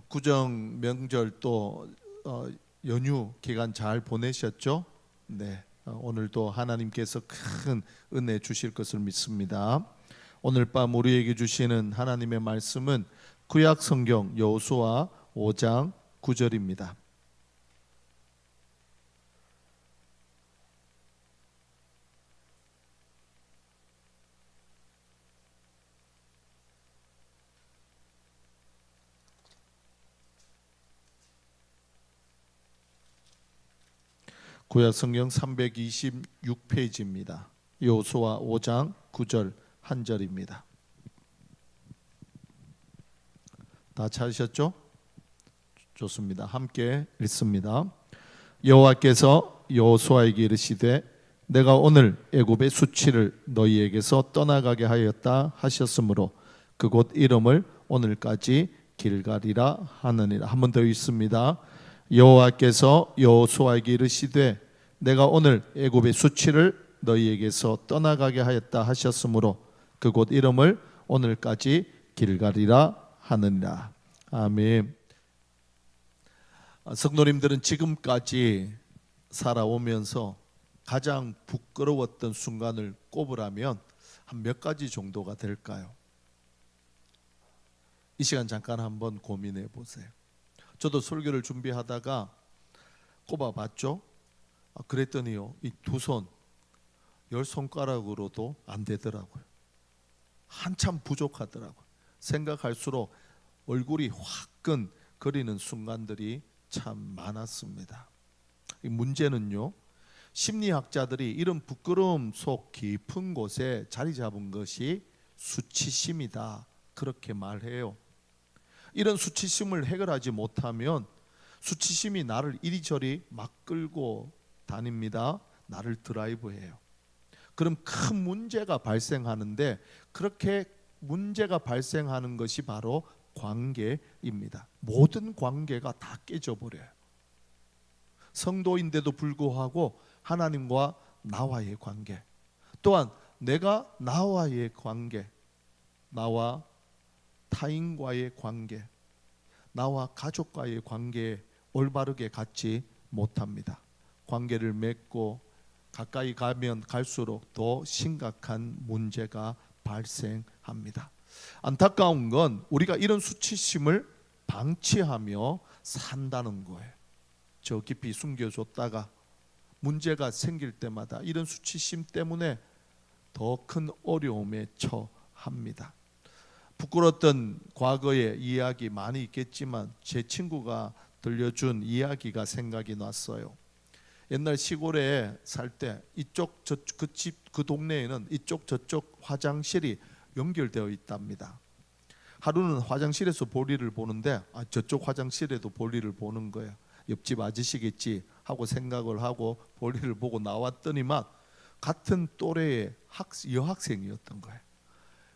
구정 명절 또 연휴 기간 잘 보내셨죠? 네, 오늘도 하나님께서 큰 은혜 주실 것을 믿습니다. 오늘 밤 우리에게 주시는 하나님의 말씀은 구약 성경 여호수아 5장 9절입니다. 구약 성경 326페이지입니다. 여호수아 5장 9절 한 절입니다. 다 찾으셨죠? 좋습니다. 함께 읽습니다. 여호와께서 여호수아에게 이르시되 내가 오늘 애굽의 수치를 너희에게서 떠나가게 하였다 하셨으므로 그곳 이름을 오늘까지 길갈이라 하느니라. 한 번 더 읽습니다. 여호와께서 여호수아에게 이르시되 내가 오늘 애굽의 수치를 너희에게서 떠나가게 하였다 하셨으므로 그곳 이름을 오늘까지 길갈이라 하느니라. 아멘. 성도님들은 지금까지 살아오면서 가장 부끄러웠던 순간을 꼽으라면 한 몇 가지 정도가 될까요? 이 시간 잠깐 한번 고민해 보세요. 저도 설교를 준비하다가 꼽아봤죠. 그랬더니요, 이 두 손, 10손가락으로도 안 되더라고요. 한참 부족하더라고요. 생각할수록 얼굴이 화끈거리는 순간들이 참 많았습니다. 이 문제는요, 심리학자들이 이런 부끄러움 속 깊은 곳에 자리 잡은 것이 수치심이다, 그렇게 말해요. 이런 수치심을 해결하지 못하면 수치심이 나를 이리저리 막 끌고 다닙니다. 나를 드라이브해요. 그럼 큰 문제가 발생하는데, 그렇게 문제가 발생하는 것이 바로 관계입니다. 모든 관계가 다 깨져버려요. 성도인데도 불구하고 하나님과 나와의 관계, 또한 내가 나와의 관계, 나와 타인과의 관계, 나와 가족과의 관계에 올바르게 갖지 못합니다. 관계를 맺고 가까이 가면 갈수록 더 심각한 문제가 발생합니다. 안타까운 건 우리가 이런 수치심을 방치하며 산다는 거예요. 저 깊이 숨겨줬다가 문제가 생길 때마다 이런 수치심 때문에 더 큰 어려움에 처합니다. 부끄러웠던 과거의 이야기 많이 있겠지만 제 친구가 들려준 이야기가 생각이 났어요. 옛날 시골에 살 때 이쪽 그 집 그 동네에는 이쪽 저쪽 화장실이 연결되어 있답니다. 하루는 화장실에서 볼일을 보는데 저쪽 화장실에도 볼일을 보는 거예요. 옆집 아저씨겠지 하고 생각을 하고 볼일을 보고 나왔더니만 같은 또래의 여학생이었던 거예요.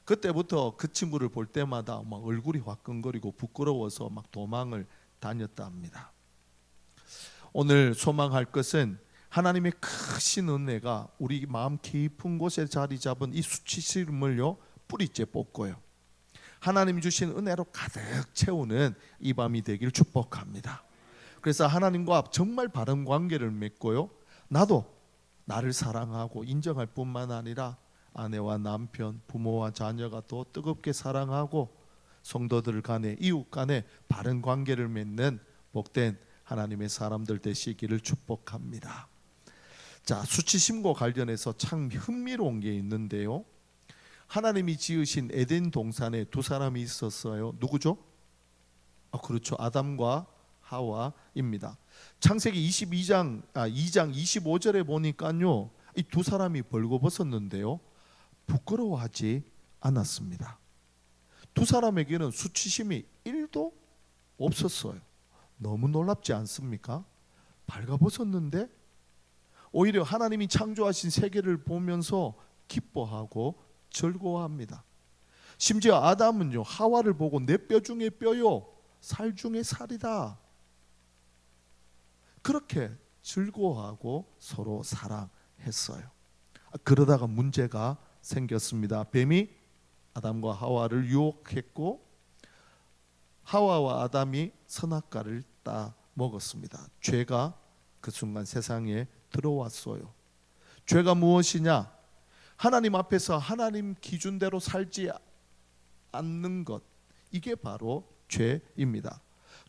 그때부터 그 친구를 볼 때마다 막 얼굴이 화끈거리고 부끄러워서 막 도망을 다녔다 합니다. 오늘 소망할 것은 하나님의 크신 은혜가 우리 마음 깊은 곳에 자리 잡은 이 수치심을요, 뿌리째 뽑고요, 하나님이 주신 은혜로 가득 채우는 이 밤이 되길 축복합니다. 그래서 하나님과 정말 바른 관계를 맺고요, 나도 나를 사랑하고 인정할 뿐만 아니라 아내와 남편, 부모와 자녀가 더 뜨겁게 사랑하고 성도들 간에, 이웃 간에 바른 관계를 맺는 복된 하나님의 사람들 되시기를 축복합니다. 자, 수치심과 관련해서 참 흥미로운 게 있는데요, 하나님이 지으신 에덴 동산에 두 사람이 있었어요. 누구죠? 그렇죠, 아담과 하와입니다. 창세기 2장 25절에 보니까요, 이 두 사람이 벌거벗었는데요, 부끄러워하지 않았습니다. 두 사람에게는 수치심이 1도 없었어요. 너무 놀랍지 않습니까? 발가벗었는데 오히려 하나님이 창조하신 세계를 보면서 기뻐하고 즐거워합니다. 심지어 아담은요, 하와를 보고 내 뼈 중에 뼈요, 살 중에 살이다, 그렇게 즐거워하고 서로 사랑했어요. 그러다가 문제가 생겼습니다. 뱀이 아담과 하와를 유혹했고 하와와 아담이 선악과를 따 먹었습니다. 죄가 그 순간 세상에 들어왔어요. 죄가 무엇이냐? 하나님 앞에서 하나님 기준대로 살지 않는 것, 이게 바로 죄입니다.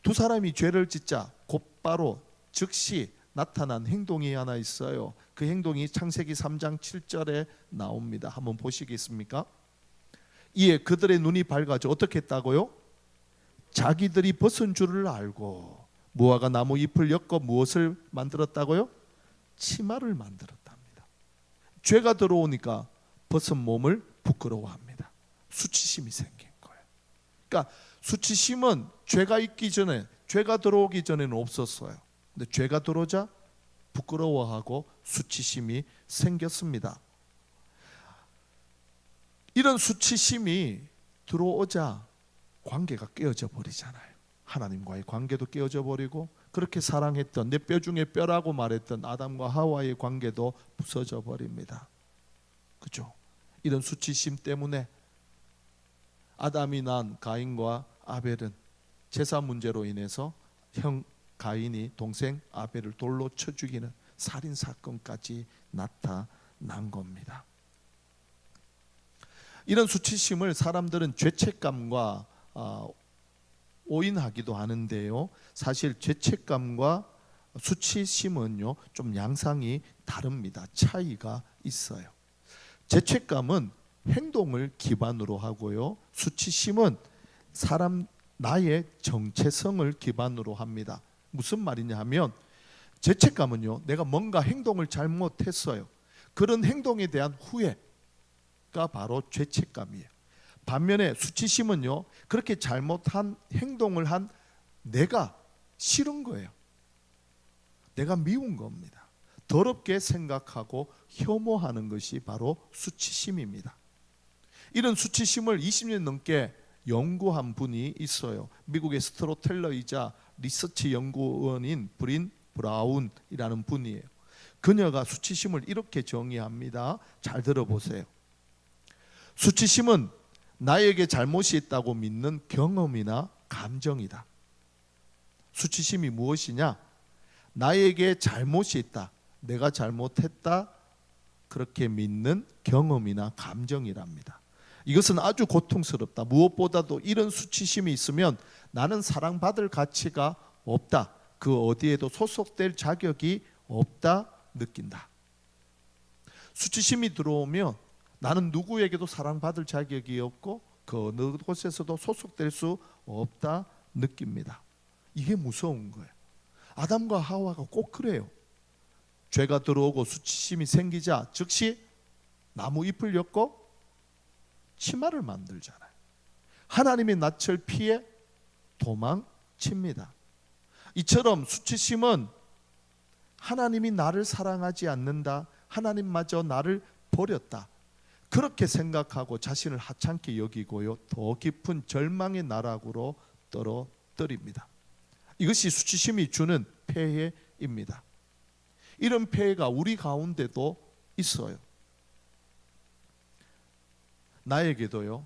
두 사람이 죄를 짓자 곧바로 즉시 나타난 행동이 하나 있어요. 그 행동이 창세기 3장 7절에 나옵니다. 한번 보시겠습니까? 이에 그들의 눈이 밝아져 어떻게 했다고요? 자기들이 벗은 줄을 알고 무화과 나무 잎을 엮어 무엇을 만들었다고요? 치마를 만들었답니다. 죄가 들어오니까 벗은 몸을 부끄러워합니다. 수치심이 생긴 거예요. 그러니까 수치심은 죄가 있기 전에, 죄가 들어오기 전에는 없었어요. 근데 죄가 들어오자 부끄러워하고 수치심이 생겼습니다. 이런 수치심이 들어오자 관계가 깨어져 버리잖아요. 하나님과의 관계도 깨어져 버리고 그렇게 사랑했던 내 뼈 중에 뼈라고 말했던 아담과 하와의 관계도 부서져 버립니다. 그죠? 이런 수치심 때문에 아담이 낳은 가인과 아벨은 제사 문제로 인해서 형 가인이 동생 아벨을 돌로 쳐 죽이는 살인 사건까지 나타난 겁니다. 이런 수치심을 사람들은 죄책감과 오인하기도 하는데요. 사실 죄책감과 수치심은요, 좀 양상이 다릅니다. 차이가 있어요. 죄책감은 행동을 기반으로 하고요. 수치심은 사람 나의 정체성을 기반으로 합니다. 무슨 말이냐 하면 죄책감은요, 내가 뭔가 행동을 잘못했어요. 그런 행동에 대한 후회가 바로 죄책감이에요. 반면에 수치심은요, 그렇게 잘못한 행동을 한 내가 싫은 거예요. 내가 미운 겁니다. 더럽게 생각하고 혐오하는 것이 바로 수치심입니다. 이런 수치심을 20년 넘게 연구한 분이 있어요. 미국의 스토리텔러이자 리서치 연구원인 브린 브라운이라는 분이에요. 그녀가 수치심을 이렇게 정의합니다. 잘 들어보세요. 수치심은 나에게 잘못이 있다고 믿는 경험이나 감정이다. 수치심이 무엇이냐? 나에게 잘못이 있다, 내가 잘못했다, 그렇게 믿는 경험이나 감정이랍니다. 이것은 아주 고통스럽다. 무엇보다도 이런 수치심이 있으면 나는 사랑받을 가치가 없다, 그 어디에도 소속될 자격이 없다 느낀다. 수치심이 들어오면 나는 누구에게도 사랑받을 자격이 없고 그 어느 곳에서도 소속될 수 없다 느낍니다. 이게 무서운 거예요. 아담과 하와가 꼭 그래요. 죄가 들어오고 수치심이 생기자 즉시 나무 잎을 엮고 치마를 만들잖아요. 하나님의 낯을 피해 도망칩니다. 이처럼 수치심은 하나님이 나를 사랑하지 않는다, 하나님마저 나를 버렸다, 그렇게 생각하고 자신을 하찮게 여기고요, 더 깊은 절망의 나락으로 떨어뜨립니다. 이것이 수치심이 주는 폐해입니다. 이런 폐해가 우리 가운데도 있어요. 나에게도요,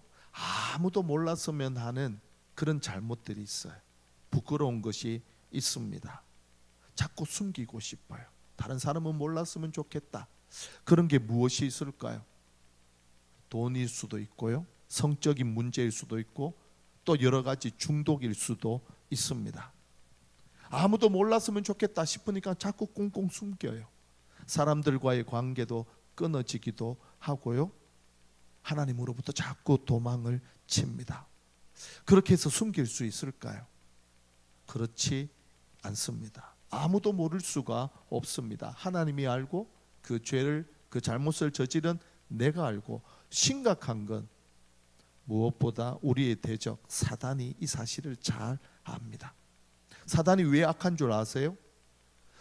아무도 몰랐으면 하는 그런 잘못들이 있어요. 부끄러운 것이 있습니다. 자꾸 숨기고 싶어요. 다른 사람은 몰랐으면 좋겠다. 그런 게 무엇이 있을까요? 돈일 수도 있고요, 성적인 문제일 수도 있고, 또 여러 가지 중독일 수도 있습니다. 아무도 몰랐으면 좋겠다 싶으니까 자꾸 꽁꽁 숨겨요. 사람들과의 관계도 끊어지기도 하고요, 하나님으로부터 자꾸 도망을 칩니다. 그렇게 해서 숨길 수 있을까요? 그렇지 않습니다. 아무도 모를 수가 없습니다. 하나님이 알고 그 죄를, 그 잘못을 저지른 내가 알고, 심각한 건 무엇보다 우리의 대적 사단이 이 사실을 잘 압니다. 사단이 왜 악한 줄 아세요?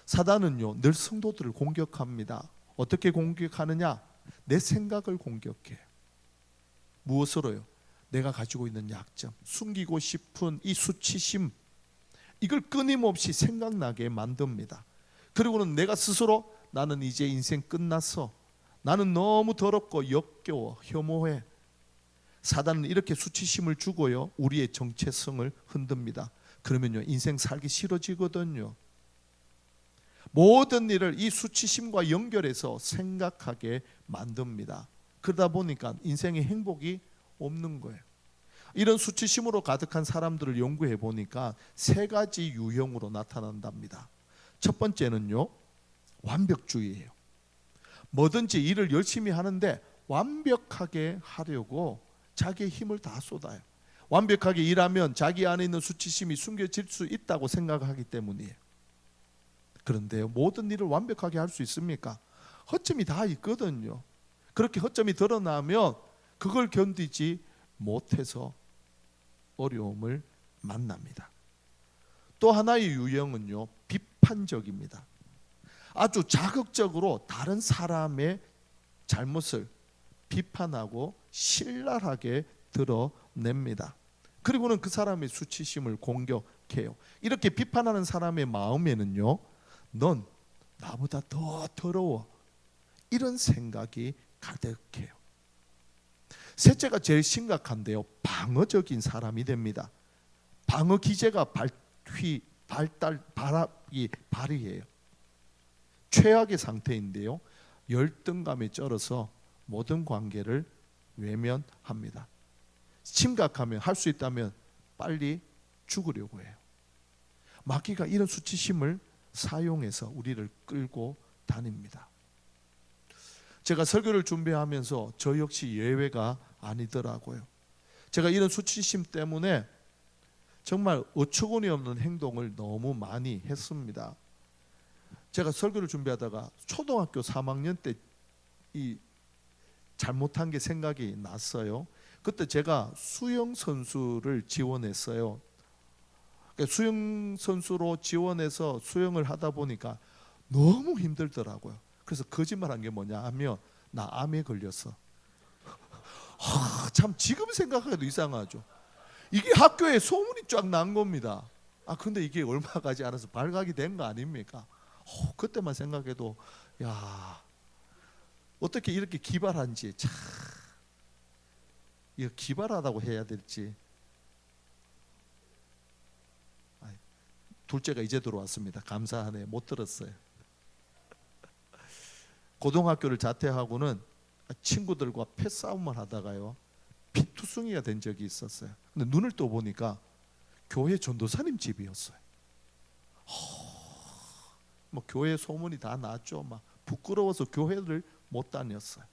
사단은요, 늘 성도들을 공격합니다. 어떻게 공격하느냐? 내 생각을 공격해. 무엇으로요? 내가 가지고 있는 약점, 숨기고 싶은 이 수치심, 이걸 끊임없이 생각나게 만듭니다. 그리고는 내가 스스로 나는 이제 인생 끝났어, 나는 너무 더럽고 역겨워, 혐오해, 사단은 이렇게 수치심을 주고요, 우리의 정체성을 흔듭니다. 그러면요, 인생 살기 싫어지거든요. 모든 일을 이 수치심과 연결해서 생각하게 만듭니다. 그러다 보니까 인생의 행복이 없는 거예요. 이런 수치심으로 가득한 사람들을 연구해 보니까 세 가지 유형으로 나타난답니다. 첫 번째는요, 완벽주의예요. 뭐든지 일을 열심히 하는데 완벽하게 하려고 자기의 힘을 다 쏟아요. 완벽하게 일하면 자기 안에 있는 수치심이 숨겨질 수 있다고 생각하기 때문이에요. 그런데요, 모든 일을 완벽하게 할 수 있습니까? 허점이 다 있거든요. 그렇게 허점이 드러나면 그걸 견디지 못해서 어려움을 만납니다. 또 하나의 유형은요, 비판적입니다. 아주 자극적으로 다른 사람의 잘못을 비판하고 신랄하게 드러냅니다. 그리고는 그 사람의 수치심을 공격해요. 이렇게 비판하는 사람의 마음에는요, 넌 나보다 더 더러워, 이런 생각이 가득해요. 셋째가 제일 심각한데요, 방어적인 사람이 됩니다. 방어 기제가 발휘해요. 최악의 상태인데요, 열등감에 쩔어서 모든 관계를 외면합니다. 심각하면, 할 수 있다면 빨리 죽으려고 해요. 마귀가 이런 수치심을 사용해서 우리를 끌고 다닙니다. 제가 설교를 준비하면서 저 역시 예외가 아니더라고요. 제가 이런 수치심 때문에 정말 어처구니 없는 행동을 너무 많이 했습니다. 제가 설교를 준비하다가 초등학교 3학년 때 이 잘못한 게 생각이 났어요. 그때 제가 수영 선수를 지원했어요. 수영 선수로 지원해서 수영을 하다 보니까 너무 힘들더라고요. 그래서 거짓말한 게 뭐냐 하면, 나 암에 걸렸어. 참 지금 생각해도 이상하죠. 이게 학교에 소문이 쫙 난 겁니다. 근데 이게 얼마 가지 않아서 발각이 된 거 아닙니까? 그때만 생각해도 야, 어떻게 이렇게 기발한지, 참 이거 기발하다고 해야 될지. 둘째가 이제 들어왔습니다. 감사하네, 못 들었어요. 고등학교를 자퇴하고는 친구들과 패싸움을 하다가요, 피투성이가 된 적이 있었어요. 근데 눈을 떠보니까 교회 전도사님 집이었어요. 뭐 교회 소문이 다 났죠. 막 부끄러워서 교회를 못 다녔어요.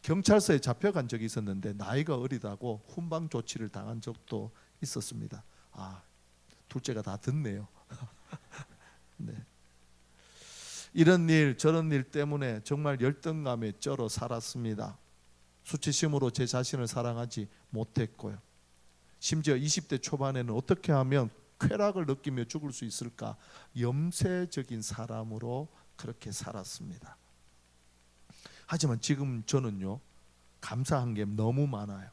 경찰서에 잡혀간 적이 있었는데 나이가 어리다고 훈방 조치를 당한 적도 있었습니다. 둘째가 다 듣네요. 네. 이런 일 저런 일 때문에 정말 열등감에 쩔어 살았습니다. 수치심으로 제 자신을 사랑하지 못했고요. 심지어 20대 초반에는 어떻게 하면 쾌락을 느끼며 죽을 수 있을까, 염세적인 사람으로 그렇게 살았습니다. 하지만 지금 저는요, 감사한 게 너무 많아요.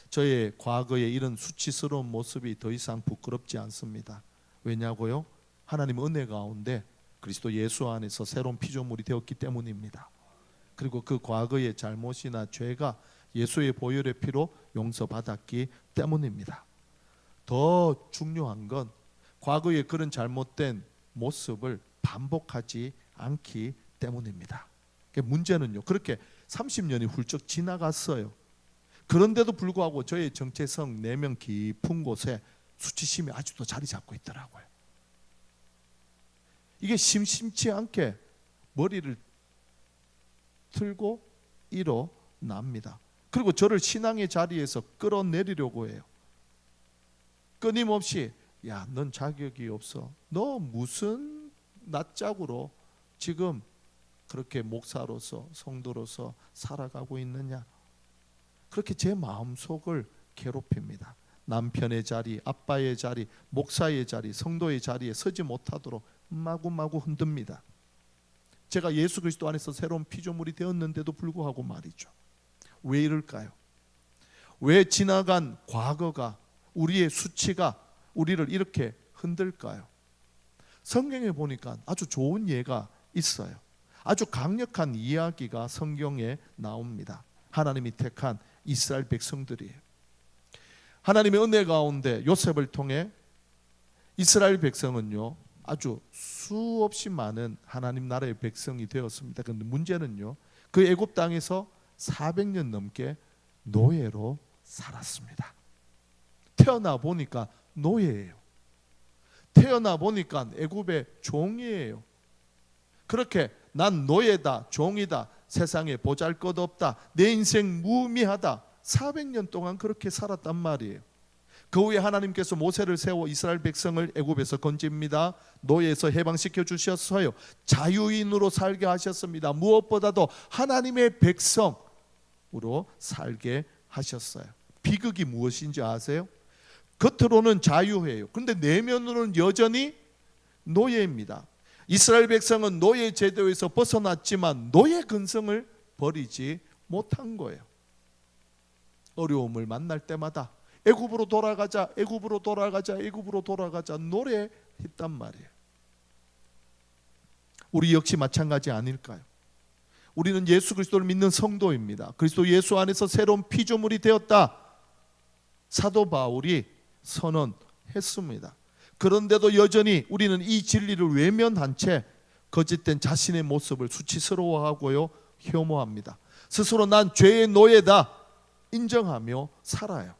저의 과거의 이런 수치스러운 모습이 더 이상 부끄럽지 않습니다. 왜냐고요? 하나님 은혜 가운데 그리스도 예수 안에서 새로운 피조물이 되었기 때문입니다. 그리고 그 과거의 잘못이나 죄가 예수의 보혈의 피로 용서받았기 때문입니다. 더 중요한 건 과거의 그런 잘못된 모습을 반복하지 않기 때문입니다. 문제는요, 그렇게 30년이 훌쩍 지나갔어요. 그런데도 불구하고 저의 정체성 내면 깊은 곳에 수치심이 아직도 자리 잡고 있더라고요. 이게 심심치 않게 머리를 틀고 일어납니다. 그리고 저를 신앙의 자리에서 끌어내리려고 해요. 끊임없이, 야, 넌 자격이 없어. 너 무슨 낯짝으로 지금 그렇게 목사로서 성도로서 살아가고 있느냐. 그렇게 제 마음속을 괴롭힙니다. 남편의 자리, 아빠의 자리, 목사의 자리, 성도의 자리에 서지 못하도록 마구마구 흔듭니다. 제가 예수 그리스도 안에서 새로운 피조물이 되었는데도 불구하고 말이죠. 왜 이럴까요? 왜 지나간 과거가, 우리의 수치가 우리를 이렇게 흔들까요? 성경에 보니까 아주 좋은 예가 있어요. 아주 강력한 이야기가 성경에 나옵니다. 하나님이 택한 이스라엘 백성들이에요. 하나님의 은혜 가운데 요셉을 통해 이스라엘 백성은요 아주 수없이 많은 하나님 나라의 백성이 되었습니다. 그런데 문제는요 그 애굽 땅에서 400년 넘게 노예로 살았습니다. 태어나 보니까 노예예요. 태어나 보니까 애굽의 종이에요. 그렇게 난 노예다, 종이다, 세상에 보잘것없다, 내 인생 무의미하다, 400년 동안 그렇게 살았단 말이에요. 그 후에 하나님께서 모세를 세워 이스라엘 백성을 애굽에서 건집니다. 노예에서 해방시켜 주셨어요. 자유인으로 살게 하셨습니다. 무엇보다도 하나님의 백성으로 살게 하셨어요. 비극이 무엇인지 아세요? 겉으로는 자유해요. 그런데 내면으로는 여전히 노예입니다. 이스라엘 백성은 노예 제도에서 벗어났지만 노예 근성을 버리지 못한 거예요. 어려움을 만날 때마다 애굽으로 돌아가자, 애굽으로 돌아가자, 애굽으로 돌아가자 노래했단 말이에요. 우리 역시 마찬가지 아닐까요? 우리는 예수 그리스도를 믿는 성도입니다. 그리스도 예수 안에서 새로운 피조물이 되었다. 사도 바울이 선언했습니다. 그런데도 여전히 우리는 이 진리를 외면한 채 거짓된 자신의 모습을 수치스러워하고요 혐오합니다. 스스로 난 죄의 노예다 인정하며 살아요.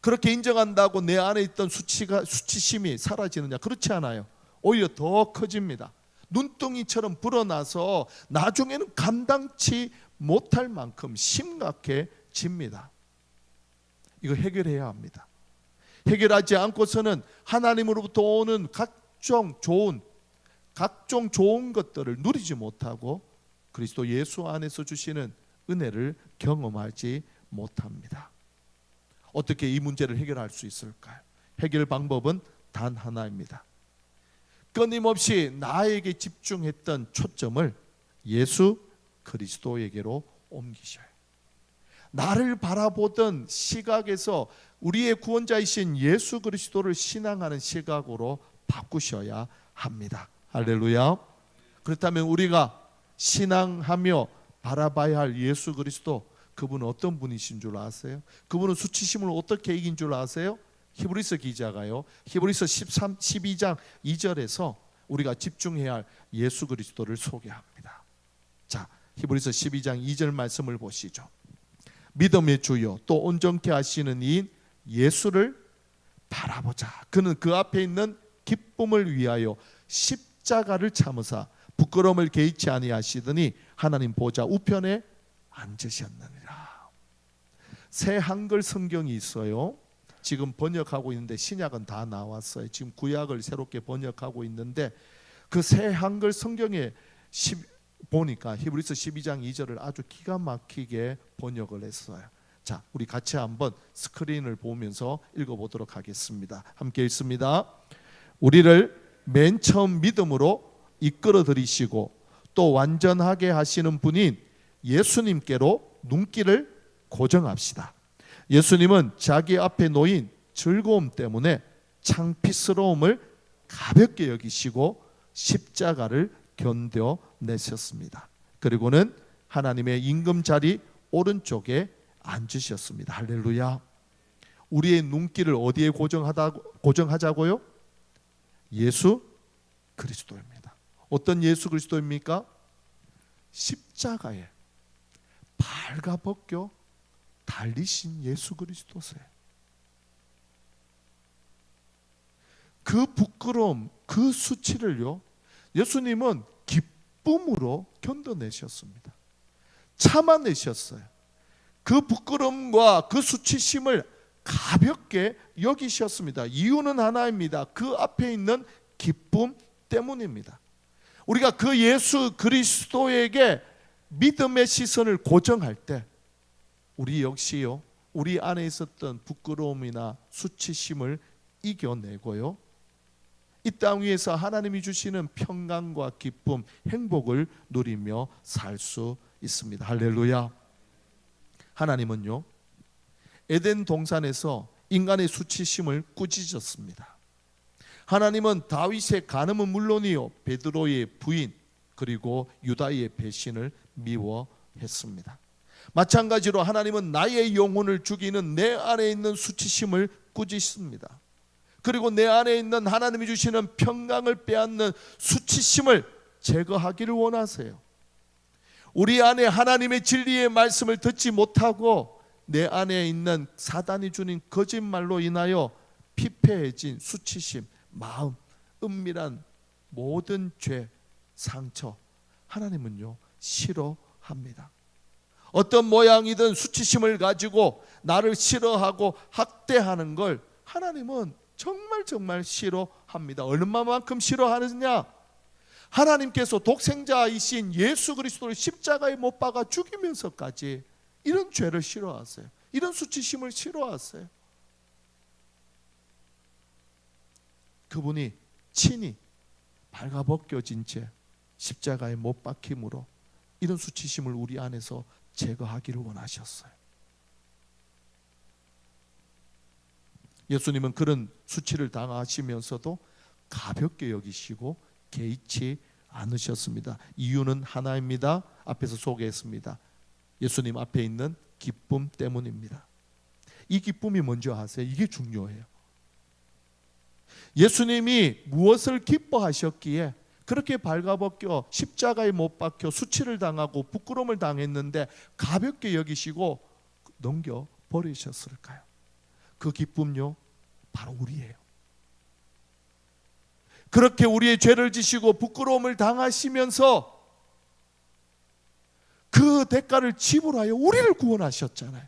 그렇게 인정한다고 내 안에 있던 수치심이 사라지느냐? 그렇지 않아요. 오히려 더 커집니다. 눈덩이처럼 불어나서 나중에는 감당치 못할 만큼 심각해집니다. 이거 해결해야 합니다. 해결하지 않고서는 하나님으로부터 오는 각종 좋은 것들을 누리지 못하고 그리스도 예수 안에서 주시는 은혜를 경험하지 못합니다. 어떻게 이 문제를 해결할 수 있을까요? 해결 방법은 단 하나입니다. 끊임없이 나에게 집중했던 초점을 예수 그리스도에게로 옮기셔요. 나를 바라보던 시각에서 우리의 구원자이신 예수 그리스도를 신앙하는 시각으로 바꾸셔야 합니다. 할렐루야. 그렇다면 우리가 신앙하며 바라봐야 할 예수 그리스도, 그분은 어떤 분이신 줄 아세요? 그분은 수치심을 어떻게 이긴 줄 아세요? 히브리서 기자가요 히브리서 12장 2절에서 우리가 집중해야 할 예수 그리스도를 소개합니다. 자, 히브리서 12장 2절 말씀을 보시죠. 믿음의 주요 또 온전케 하시는 이인 예수를 바라보자. 그는 그 앞에 있는 기쁨을 위하여 십자가를 참으사 부끄러움을 개의치 아니하시더니 하나님 보좌 우편에 앉으셨느니라. 새 한글 성경이 있어요. 지금 번역하고 있는데 신약은 다 나왔어요. 지금 구약을 새롭게 번역하고 있는데 그 새 한글 성경에 보니까 히브리서 12장 2절을 아주 기가 막히게 번역을 했어요. 자, 우리 같이 한번 스크린을 보면서 읽어보도록 하겠습니다. 함께 읽습니다. 우리를 맨 처음 믿음으로 이끌어 들이시고 또 완전하게 하시는 분인 예수님께로 눈길을 고정합시다. 예수님은 자기 앞에 놓인 즐거움 때문에 창피스러움을 가볍게 여기시고 십자가를 견뎌내셨습니다. 그리고는 하나님의 임금 자리 오른쪽에 앉으셨습니다. 할렐루야. 우리의 눈길을 어디에 고정하자고요? 예수 그리스도입니다. 어떤 예수 그리스도입니까? 십자가에 발가벗겨 달리신 예수 그리스도세요. 그 부끄러움, 그 수치를요 예수님은 기쁨으로 견뎌내셨습니다. 참아내셨어요. 그 부끄러움과 그 수치심을 가볍게 여기셨습니다. 이유는 하나입니다. 그 앞에 있는 기쁨 때문입니다. 우리가 그 예수 그리스도에게 믿음의 시선을 고정할 때 우리 역시요 우리 안에 있었던 부끄러움이나 수치심을 이겨내고요 이 땅 위에서 하나님이 주시는 평강과 기쁨, 행복을 누리며 살 수 있습니다. 할렐루야. 하나님은요 에덴 동산에서 인간의 수치심을 꾸짖었습니다. 하나님은 다윗의 간음은 물론이요 베드로의 부인 그리고 유다의 배신을 미워했습니다. 마찬가지로 하나님은 나의 영혼을 죽이는 내 안에 있는 수치심을 꾸짖습니다. 그리고 내 안에 있는 하나님이 주시는 평강을 빼앗는 수치심을 제거하기를 원하세요. 우리 안에 하나님의 진리의 말씀을 듣지 못하고 내 안에 있는 사단이 주는 거짓말로 인하여 피폐해진 수치심, 마음, 은밀한 모든 죄, 상처, 하나님은요 싫어합니다. 어떤 모양이든 수치심을 가지고 나를 싫어하고 학대하는 걸 하나님은 정말 싫어합니다. 얼마만큼 싫어하느냐? 하나님께서 독생자이신 예수 그리스도를 십자가에 못 박아 죽이면서까지 이런 죄를 싫어하세요. 이런 수치심을 싫어하세요. 그분이 친히 발가벗겨진 채 십자가에 못 박힘으로 이런 수치심을 우리 안에서 제거하기를 원하셨어요. 예수님은 그런 수치를 당하시면서도 가볍게 여기시고 개의치 않으셨습니다. 이유는 하나입니다. 앞에서 소개했습니다. 예수님 앞에 있는 기쁨 때문입니다. 이 기쁨이 뭔지 아세요? 이게 중요해요. 예수님이 무엇을 기뻐하셨기에 그렇게 발가벗겨 십자가에 못 박혀 수치를 당하고 부끄러움을 당했는데 가볍게 여기시고 넘겨버리셨을까요? 그 기쁨요 바로 우리예요. 그렇게 우리의 죄를 지시고 부끄러움을 당하시면서 그 대가를 지불하여 우리를 구원하셨잖아요.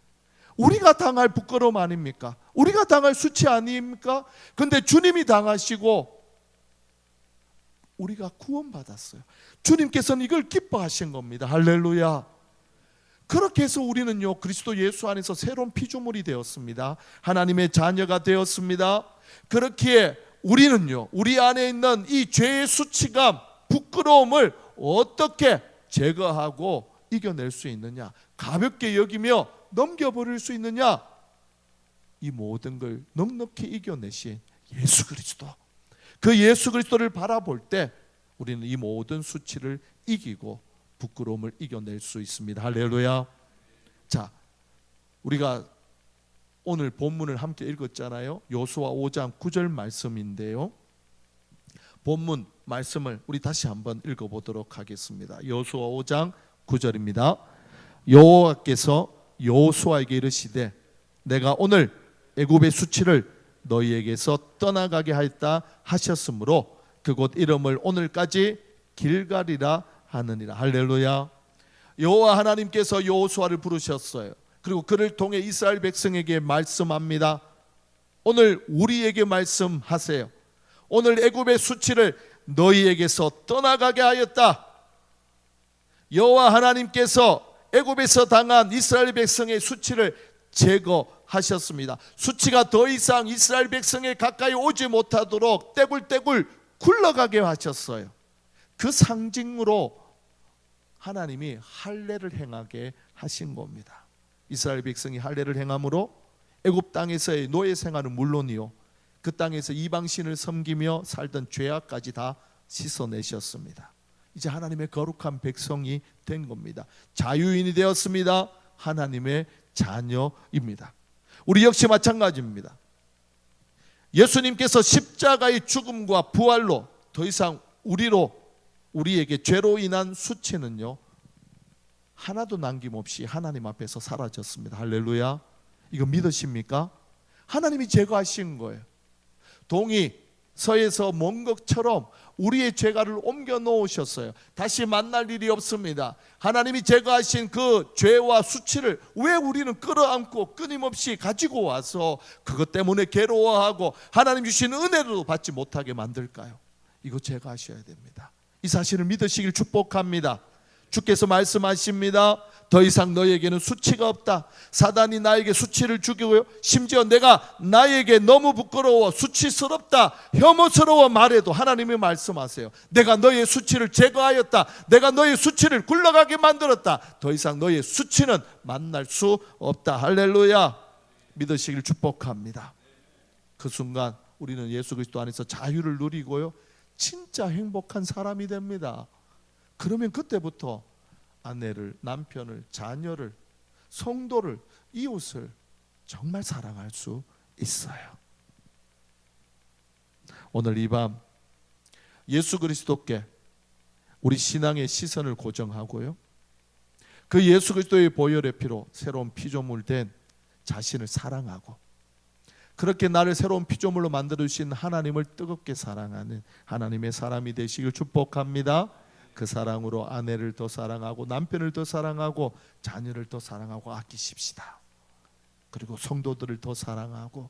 우리가 당할 부끄러움 아닙니까? 우리가 당할 수치 아닙니까? 근데 주님이 당하시고 우리가 구원받았어요. 주님께서는 이걸 기뻐하신 겁니다. 할렐루야. 그렇게 해서 우리는요 그리스도 예수 안에서 새로운 피조물이 되었습니다. 하나님의 자녀가 되었습니다. 그렇기에 우리는요 우리 안에 있는 이 죄의 수치감, 부끄러움을 어떻게 제거하고 이겨낼 수 있느냐, 가볍게 여기며 넘겨버릴 수 있느냐, 이 모든 걸 넉넉히 이겨내신 예수 그리스도, 그 예수 그리스도를 바라볼 때 우리는 이 모든 수치를 이기고 부끄러움을 이겨낼 수 있습니다. 할렐루야. 자, 우리가 오늘 본문을 함께 읽었잖아요. 여호수아 5장 9절 말씀인데요, 본문 말씀을 우리 다시 한번 읽어보도록 하겠습니다. 여호수아 5장 9절입니다. 여호와께서 여호수아에게 이르시되 내가 오늘 애굽의 수치를 너희에게서 떠나가게 하였다 하셨으므로 그곳 이름을 오늘까지 길갈이라 하느니라. 할렐루야. 여호와 하나님께서 여호수아를 부르셨어요. 그리고 그를 통해 이스라엘 백성에게 말씀합니다. 오늘 우리에게 말씀하세요. 오늘 애굽의 수치를 너희에게서 떠나가게 하였다. 여호와 하나님께서 애굽에서 당한 이스라엘 백성의 수치를 제거하셨습니다. 수치가 더 이상 이스라엘 백성에 가까이 오지 못하도록 떼굴떼굴 굴러가게 하셨어요. 그 상징으로 하나님이 할례를 행하게 하신 겁니다. 이스라엘 백성이 할례를 행함으로 애굽 땅에서의 노예 생활은 물론이요 그 땅에서 이방신을 섬기며 살던 죄악까지 다 씻어내셨습니다. 이제 하나님의 거룩한 백성이 된 겁니다. 자유인이 되었습니다. 하나님의 자녀입니다. 우리 역시 마찬가지입니다. 예수님께서 십자가의 죽음과 부활로 더 이상 우리에게 죄로 인한 수치는요 하나도 남김없이 하나님 앞에서 사라졌습니다. 할렐루야. 이거 믿으십니까? 하나님이 제거하신 거예요. 동이 서에서 먼 것처럼 우리의 죄가를 옮겨 놓으셨어요. 다시 만날 일이 없습니다. 하나님이 제거하신 그 죄와 수치를 왜 우리는 끌어안고 끊임없이 가지고 와서 그것 때문에 괴로워하고 하나님 주신 은혜도 받지 못하게 만들까요? 이거 제거하셔야 됩니다. 이 사실을 믿으시길 축복합니다. 주께서 말씀하십니다. 더 이상 너에게는 수치가 없다. 사단이 나에게 수치를 주고요 심지어 내가 나에게 너무 부끄러워 수치스럽다 혐오스러워 말해도 하나님이 말씀하세요. 내가 너의 수치를 제거하였다. 내가 너의 수치를 굴러가게 만들었다. 더 이상 너의 수치는 만날 수 없다. 할렐루야. 믿으시길 축복합니다. 그 순간 우리는 예수 그리스도 안에서 자유를 누리고요 진짜 행복한 사람이 됩니다. 그러면 그때부터 아내를, 남편을, 자녀를 성도를, 이웃을 정말 사랑할 수 있어요. 오늘 이 밤 예수 그리스도께 우리 신앙의 시선을 고정하고요, 그 예수 그리스도의 보혈의 피로 새로운 피조물 된 자신을 사랑하고, 그렇게 나를 새로운 피조물로 만들어주신 하나님을 뜨겁게 사랑하는 하나님의 사람이 되시길 축복합니다. 그 사랑으로 아내를 더 사랑하고, 남편을 더 사랑하고, 자녀를 더 사랑하고 아끼십시다. 그리고 성도들을 더 사랑하고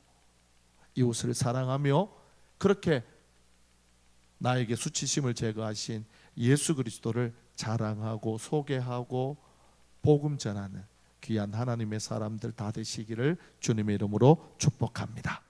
이웃을 사랑하며, 그렇게 나에게 수치심을 제거하신 예수 그리스도를 자랑하고 소개하고 복음 전하는 귀한 하나님의 사람들 다 되시기를 주님의 이름으로 축복합니다.